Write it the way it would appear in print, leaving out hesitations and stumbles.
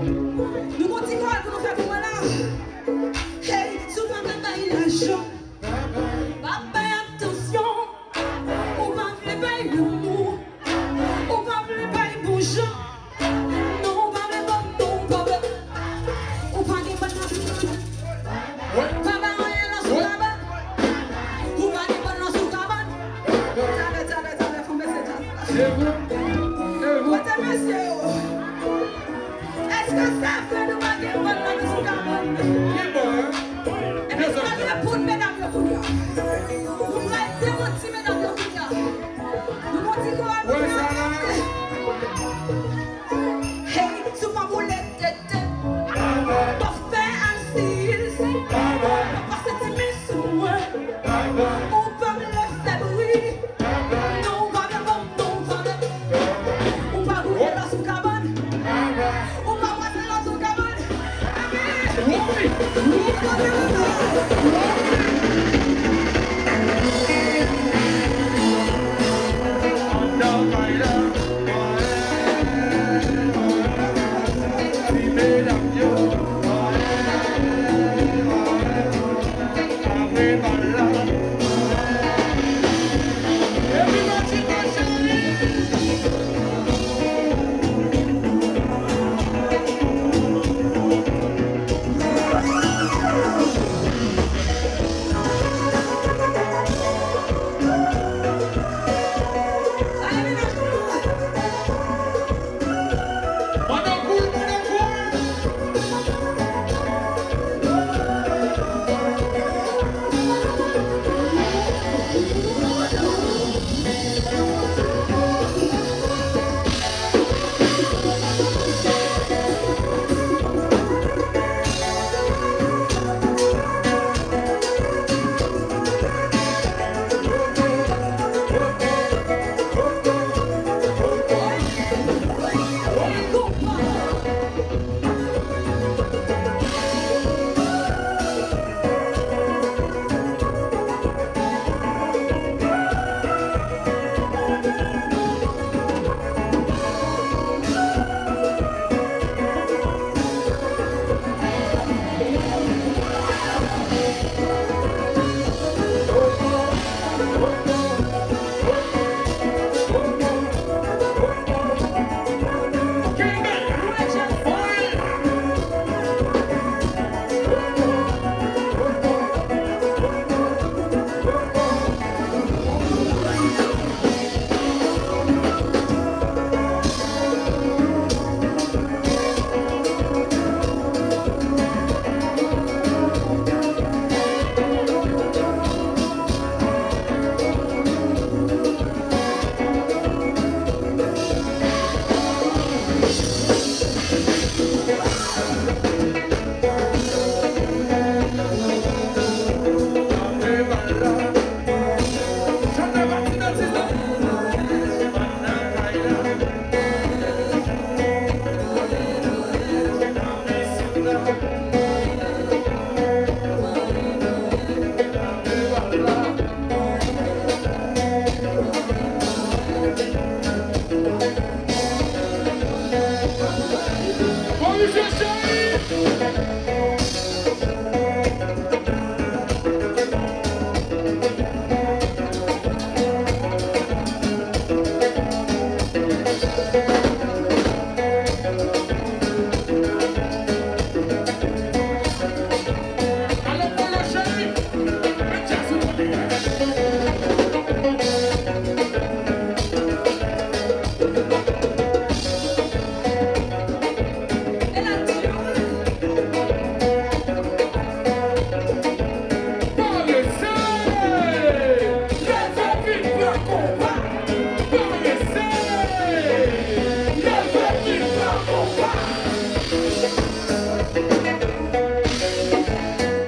Nous continuons pour nous faire pour moi là. Hey, souvent même pas il a chaud. Papa, attention. On va faire pas l'amour. On va faire pas le bonjour. Non, on va faire pas non, papa. On va faire pas non. Papa, on est là sous la bas. On va faire pas non sous la bas. T'as faut mettre ça. C'est vous. Monsieur. Est-ce que ça fait de moi qui est bon dans le sous-cabane? Qui bon, hein? Et puis, vous allez répondre, mesdames, le couillard. Vous allez démentir, mesdames, le couillard. Nous allons dire quoi? Ouais, ça va. Hey, souvent vous l'êtes. Pour faire un style. Pour passer tes mains sur moi. On peut me le faire bruit. Non, on va bien bon, non, on va bien. On va rouler dans sous-cabane. On va passer dans sous-cabane. What was your say?